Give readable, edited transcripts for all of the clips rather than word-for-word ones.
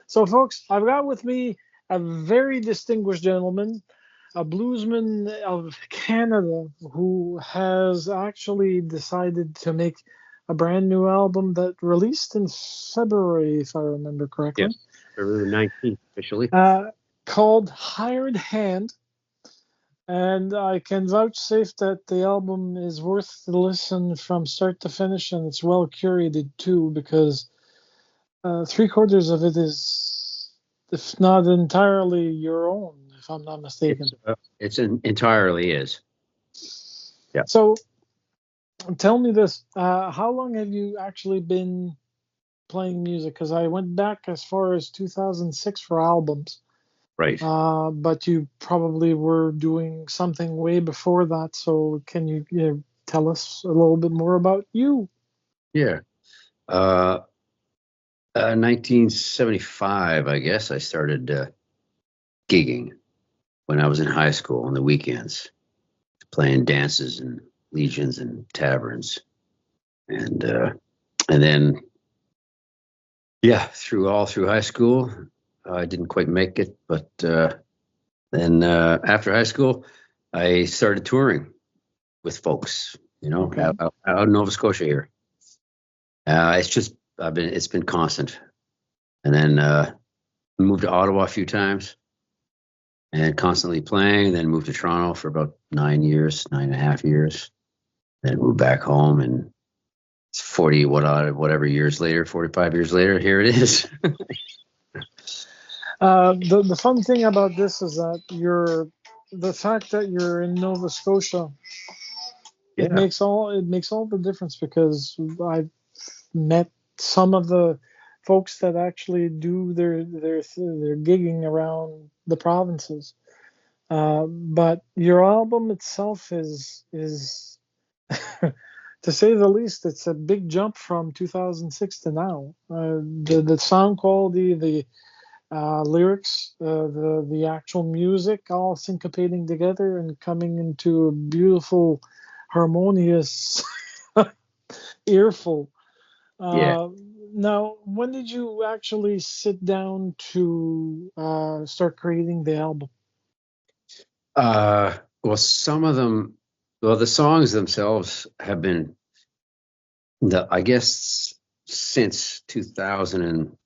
So, folks, I've got with me a very distinguished gentleman, a bluesman of Canada, who has actually decided to make a brand new album that released in February, if I remember correctly. Yes, February 19th officially. Called Hired Hand. And I can vouchsafe that the album is worth the listen from start to finish, and it's well curated too, because three-quarters of it is, if not entirely your own, if I'm not mistaken. It's entirely is. Yeah. So tell me this, how long have you actually been playing music? Because I went back as far as 2006 for albums. Right. But you probably were doing something way before that. So can you tell us a little bit more about you? Yeah. 1975, I guess, I started gigging when I was in high school on the weekends, playing dances and legions and taverns. And then, through high school, I didn't quite make it, but then after high school, I started touring with folks, out in Nova Scotia here. It's been constant. And then moved to Ottawa a few times and constantly playing, then moved to Toronto for about 9.5 years, then moved back home, and it's 45 years later, here it is. The fun thing about this is that the fact that you're in Nova Scotia, it makes all the difference, because I've met some of the folks that actually do their gigging around the provinces. But your album itself is to say the least, it's a big jump from 2006 to now. The sound quality, the lyrics, the actual music, all syncopating together and coming into a beautiful, harmonious earful. Now, when did you actually sit down to start creating the album? Well, some of them, the songs themselves have been, I guess, since 2000 and,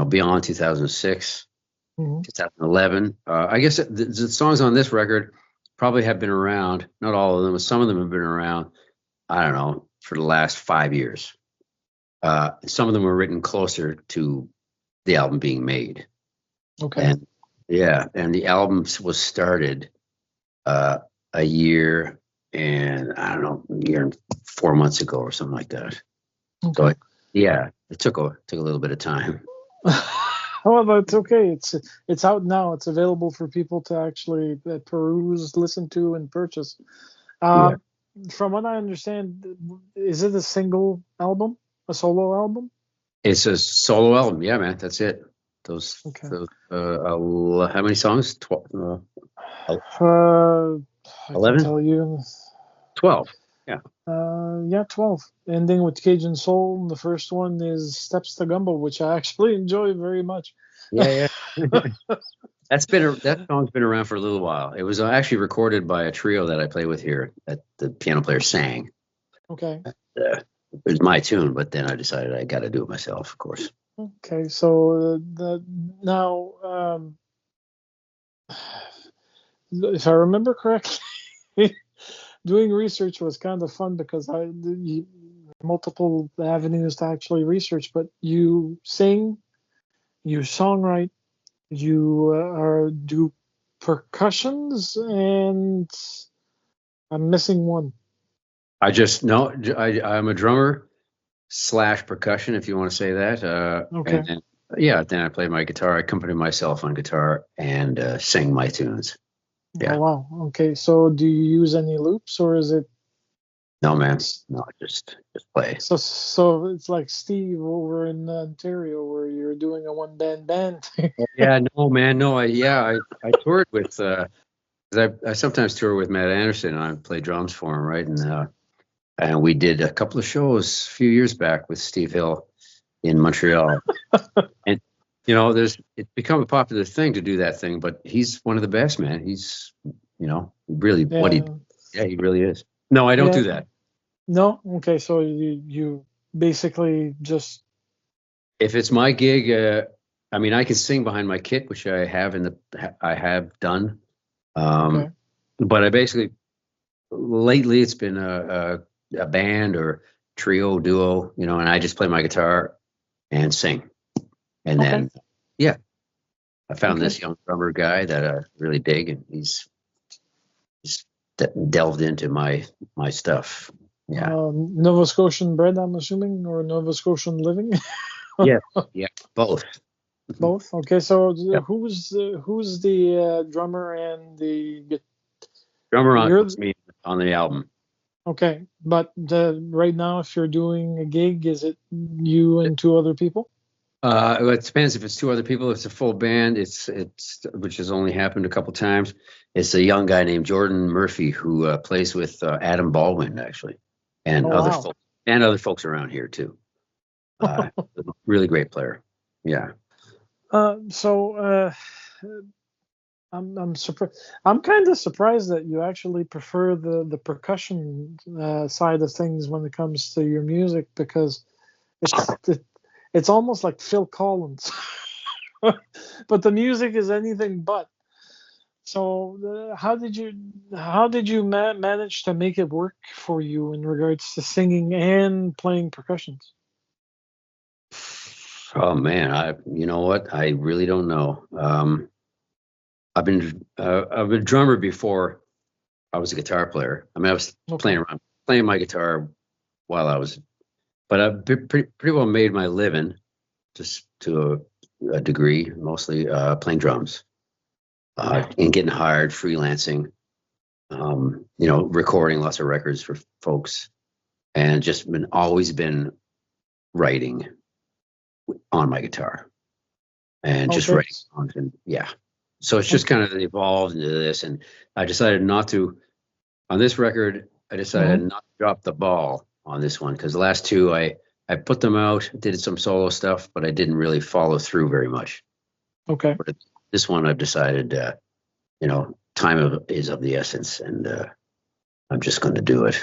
beyond 2006, 2011. I guess the songs on this record probably have been around, not all of them, but some of them have been around, I don't know, for the last 5 years. Some of them were written closer to the album being made. Okay. And the album was started a year and, I don't know, a year and 4 months ago or something like that. Okay. So it took a little bit of time. Well, that's okay. It's out now. It's available for people to actually peruse, listen to, and purchase. From what I understand, is it a single album, a solo album? It's a solo album. Yeah, man, that's it. Those how many songs? 12. 11. I can tell you. 12. Yeah. 12. Ending with Cajun Soul. The first one is Steps to Gumbo, which I actually enjoy very much. Yeah. That song's been around for a little while. It was actually recorded by a trio that I play with here that the piano player sang. Okay. It was my tune, but then I decided I got to do it myself, of course. Okay, so now, if I remember correctly, doing research was kind of fun, because multiple avenues to actually research. But you sing, you songwrite, you do percussions, and I'm missing one. I'm a drummer / percussion, if you want to say that. Okay. And then I play my guitar. I accompany myself on guitar and sing my tunes. Yeah. Oh, wow. Okay. So do you use any loops, or is it? No, man. No, just play. So it's like Steve over in Ontario, where you're doing a one-band band. Yeah, no, man. No, I toured with, I sometimes tour with Matt Anderson, and I play drums for him, right? And we did a couple of shows a few years back with Steve Hill in Montreal. And, it's become a popular thing to do that thing, but he's one of the best, man. He's, really he really is. No, I don't do that. No? Okay, so you basically just... If it's my gig, I can sing behind my kit, which I have done. Okay. But I basically, lately it's been a band or trio, duo, and I just play my guitar and sing. And then, I found this young drummer guy that I really dig, and he's delved into my stuff. Yeah. Nova Scotian bred, I'm assuming, or Nova Scotian living? Yeah, both. Both. Okay, so who's the drummer and the drummer on me on the album? Okay, but right now, if you're doing a gig, is it you and two other people? It depends if it's two other people. If it's a full band, it's which has only happened a couple times. It's a young guy named Jordan Murphy who plays with Adam Baldwin, actually, and other folks around here too. Really great player. Yeah. So I'm surprised. I'm kind of surprised that you actually prefer the percussion side of things when it comes to your music, because it's almost like Phil Collins, but the music is anything but. So how did you manage to make it work for you in regards to singing and playing percussions? Oh man, you know what? I really don't know. I've been a drummer before I was a guitar player. I was playing my guitar while I was, but I've pretty well made my living, just to a degree, mostly playing drums, and getting hired, freelancing, recording lots of records for folks, and just always been writing on my guitar and just writing songs, and so it's just kind of evolved into this. And I decided not to, on this record, I decided not to drop the ball on this one, because the last two I put them out, did some solo stuff, but I didn't really follow through very much. Okay. But this one I've decided, time is of the essence, and I'm just going to do it.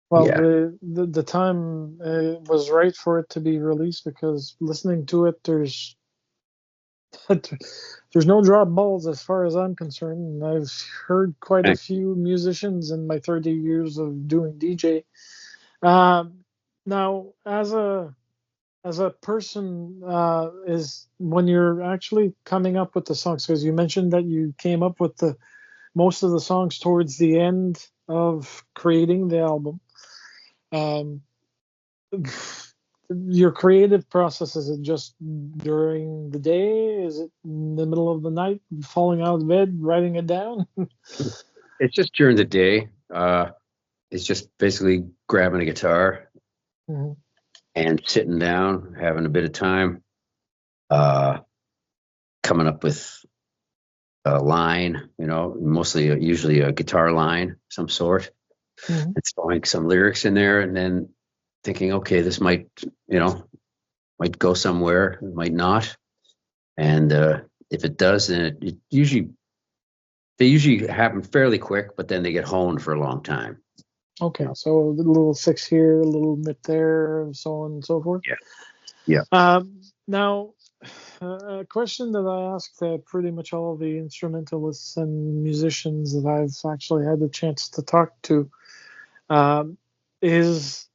Well, the time was right for it to be released, because listening to it, there's no drop balls as far as I'm concerned. And I've heard quite a few musicians in my 30 years of doing DJ. Now, as a person, is when you're actually coming up with the songs, because you mentioned that you came up with most of the songs towards the end of creating the album. Your creative process, is it just during the day? Is it in the middle of the night, falling out of bed, writing it down? It's just during the day. It's just basically grabbing a guitar and sitting down, having a bit of time, coming up with a line, usually a guitar line of some sort, and throwing some lyrics in there, and then thinking, okay, this might go somewhere, it might not. And if it does, then they usually happen fairly quick, but then they get honed for a long time. Okay, so a little fix here, a little nip there, so on and so forth. Yeah. Now, a question that I asked pretty much all of the instrumentalists and musicians that I've actually had the chance to talk to is,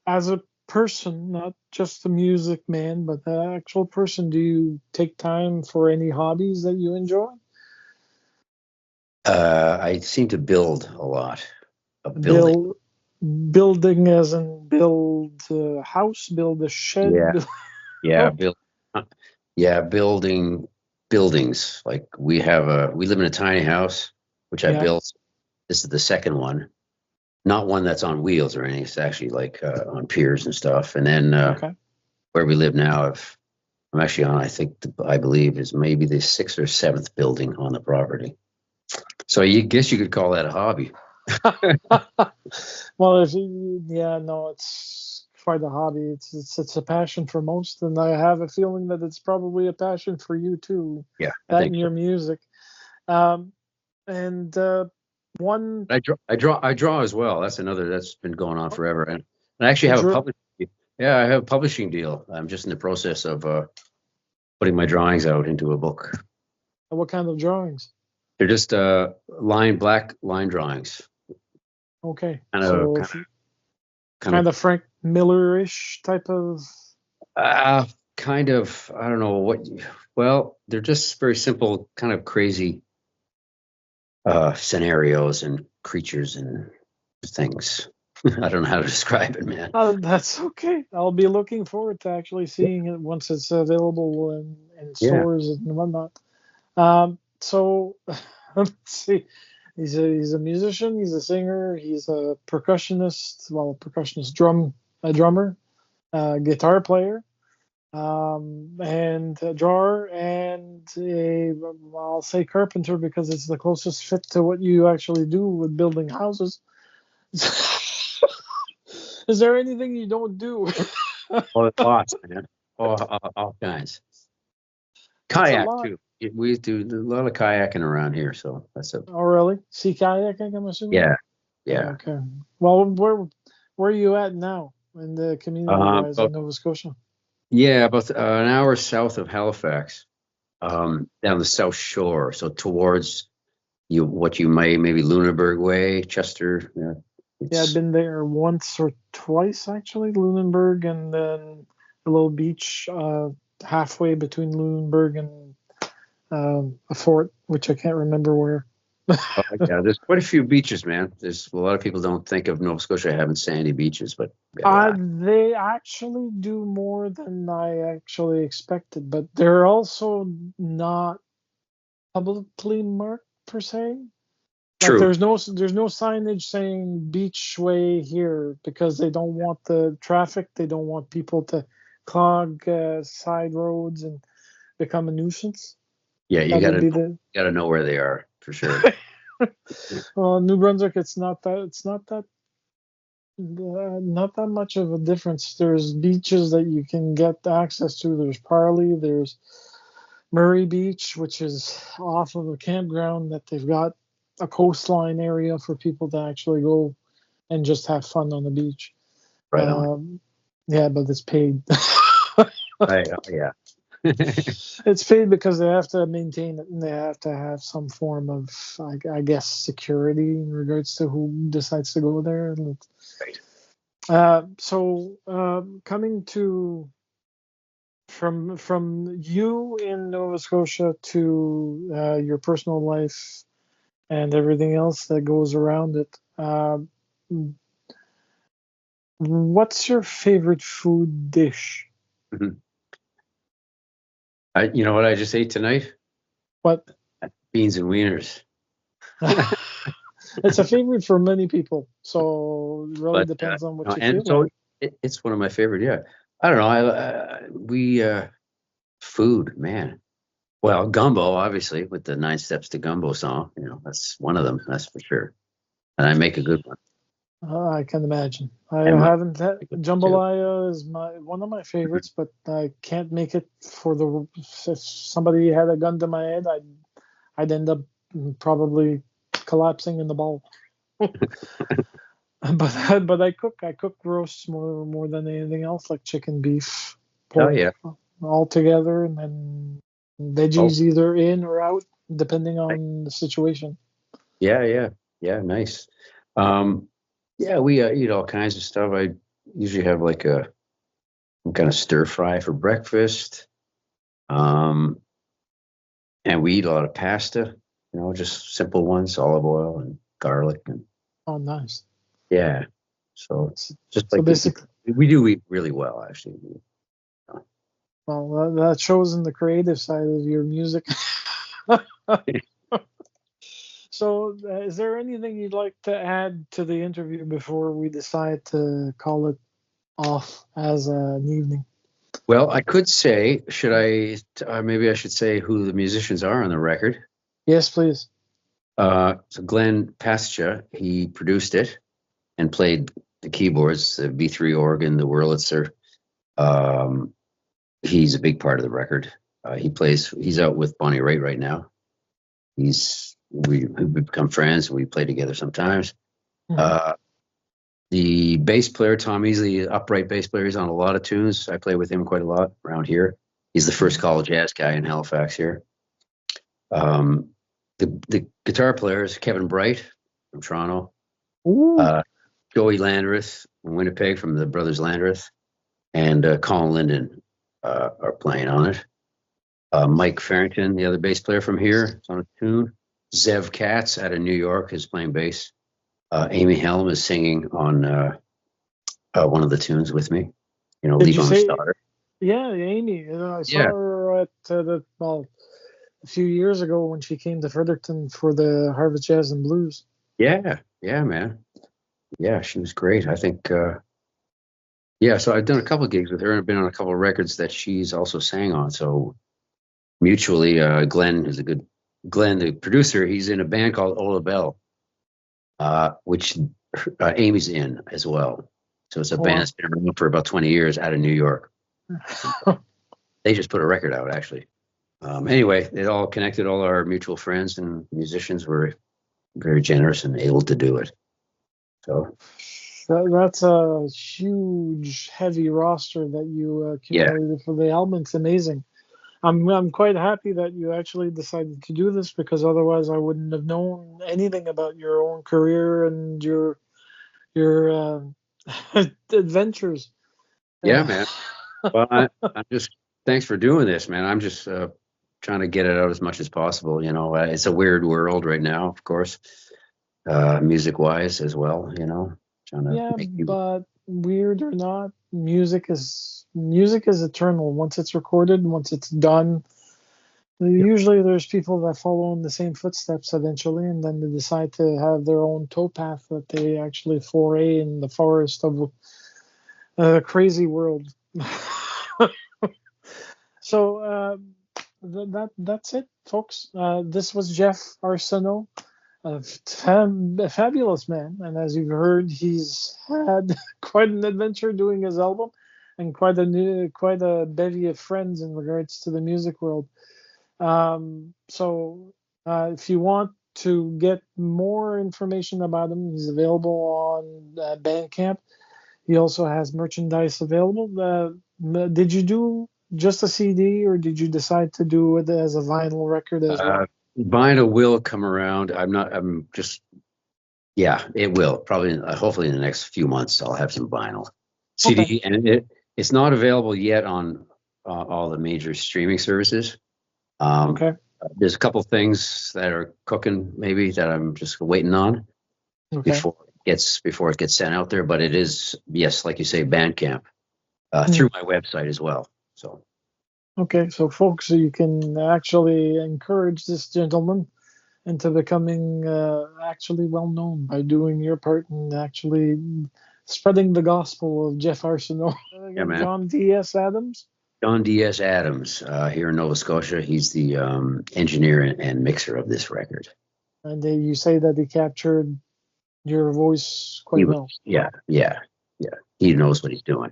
as a person, not just a music man, but the actual person, do you take time for any hobbies that you enjoy? I seem to build a lot. Building as in build a house, build a shed? Building buildings. Like we live in a tiny house, which I built. This is the second one. Not one that's on wheels or anything. It's actually like on piers and stuff. And then where we live now, I'm actually on, I believe is maybe the 6th or 7th building on the property. So you guess you could call that a hobby. Well, it's quite a hobby. It's a passion for most, and I have a feeling that it's probably a passion for you too. Yeah, I That think and so. your music. Um, and one I draw as well. That's another that's been going on forever. And I actually you have a drew. publishing. Yeah, I have a publishing deal. I'm just in the process of putting my drawings out into a book. What kind of drawings? They're just black line drawings. Okay, Kind of, so kind of, kind of, kind of Frank Miller-ish type of. kind of. I don't know what. Well, they're just very simple, kind of crazy scenarios and creatures and things. I don't know how to describe it, man. That's okay. I'll be looking forward to actually seeing it once it's available in Yeah. stores and whatnot. So let's see. He's a musician. He's a singer. He's a percussionist. Well, a drummer, guitar player, and a drawer, and I'll say carpenter because it's the closest fit to what you actually do with building houses. Is there anything you don't do? Oh, lots, man. All kinds. That's a Kayak lot. too. We do a lot of kayaking around here, so that's a Oh, really? Sea kayaking, I'm assuming? yeah, yeah. Okay. Well, where are you at now in the community-wise in About Nova Scotia? yeah, about an hour south of Halifax, down the South Shore, so towards what you may maybe Lunenburg way, Chester. Yeah, Yeah, I've it's been there once or twice actually, Lunenburg, and then a little beach halfway between Lunenburg and a fort, which I can't remember where. yeah. There's quite a few beaches, man. There's a lot of people don't think of Nova Scotia having sandy beaches, but we got a lot. They actually do more than I actually expected, but they're also not publicly marked per se. Like True. there's no signage saying beach way here because they don't want the traffic. They don't want people to clog side roads and become a nuisance. Yeah, That would be the gotta know where they are for sure. New Brunswick. Not that much of a difference. There's beaches that you can get access to. There's Parley. There's Murray Beach, which is off of a campground that they've got a coastline area for people to actually go and just have fun on the beach. Right on. Yeah, but it's paid. Right. Oh, yeah. It's paid because they have to maintain it and they have to have some form of, I guess, security in regards to who decides to go there. Right. So coming to from you in Nova Scotia to your personal life and everything else that goes around it. What's your favorite food dish? Mm-hmm. You know what I just ate tonight? What? Beans and wieners. It's a favorite for many people, so it really depends on what you feel so like. it's one of my favorite. Yeah, I don't know. Food, man. Well, gumbo, obviously, with the 9 Steps to Gumbo song. You know, that's one of them. That's for sure. And I make a good one. I can imagine. I And haven't had jambalaya is one of my favorites, but I can't make it for the. If somebody had a gun to my head, I'd end up probably collapsing in the bowl. But I cook roasts more than anything else, like chicken, beef, pork, yeah. all together, and then veggies either in or out, depending on the situation. Yeah. Nice. Yeah, we eat all kinds of stuff. I usually have like some kind of stir fry for breakfast. And we eat a lot of pasta, you know, just simple ones, olive oil and garlic. And Oh, nice. yeah. So it's just So like basically, we do eat really well, actually. well, that shows in the creative side of your music. So, is there anything you'd like to add to the interview before we decide to call it off as an evening? Well, I could say, maybe I should say who the musicians are on the record. Yes, please. So Glenn Pascha, he produced it and played the keyboards, the V3 organ, the Wurlitzer. He's a big part of the record. He's out with Bonnie Raitt right now. We've become friends. We play together sometimes. Mm-hmm. The bass player, Tom Easley, upright bass player, he's on a lot of tunes. I play with him quite a lot around here. He's the first call jazz guy in Halifax here. The guitar player is Kevin Bright from Toronto. Joey Landreth from Winnipeg from the Brothers Landreth. And Colin Linden are playing on it. Mike Farrington, the other bass player from here, is on a tune. Zev Katz out of New York is playing bass. Amy Helm is singing on one of the tunes with me. Levon's daughter. Yeah, Amy. I saw her at a few years ago when she came to Fredericton for the Harvest Jazz and Blues. Yeah, man. Yeah, she was great. I think. So I've done a couple of gigs with her and I've been on a couple of records that she's also sang on. So mutually, Glenn, the producer, he's in a band called Ola Bell. Which Amy's in as well. So it's a band that's been around for about 20 years out of New York. They just put a record out, actually. Anyway, it all connected. All our mutual friends and musicians were very generous and able to do it. So that's a huge, heavy roster that you accumulated for the album. It's amazing. I'm quite happy that you actually decided to do this, because otherwise I wouldn't have known anything about your own career and your adventures. Yeah, man. Well, I'm just thanks for doing this, man. I'm just trying to get it out as much as possible. It's a weird world right now, of course, music-wise as well. But weird or not, music is eternal. Once it's recorded, once it's done, usually there's people that follow in the same footsteps eventually, and then they decide to have their own towpath that they actually foray in the forest of a crazy world. So that's it, folks. This was Geoff Arsenault, a fabulous man, and as you've heard, he's had quite an adventure doing his album, and quite a bevy of friends in regards to the music world. So if you want to get more information about him, he's available on Bandcamp. He also has merchandise available. Did you do just a CD, or did you decide to do it as a vinyl record as well? Vinyl will come around. It will. Probably, hopefully in the next few months, I'll have some vinyl. CD, and it's not available yet on all the major streaming services. There's a couple things that are cooking, maybe, that I'm just waiting on before it gets sent out there. But it is, yes, like you say, Bandcamp through my website as well. So. Okay, so folks, you can actually encourage this gentleman into becoming actually well known by doing your part and actually spreading the gospel of Geoff Arsenault. Yeah, man. John D.S. Adams. John D.S. Adams here in Nova Scotia. He's the engineer and mixer of this record. And you say that he captured your voice quite well. Yeah. He knows what he's doing.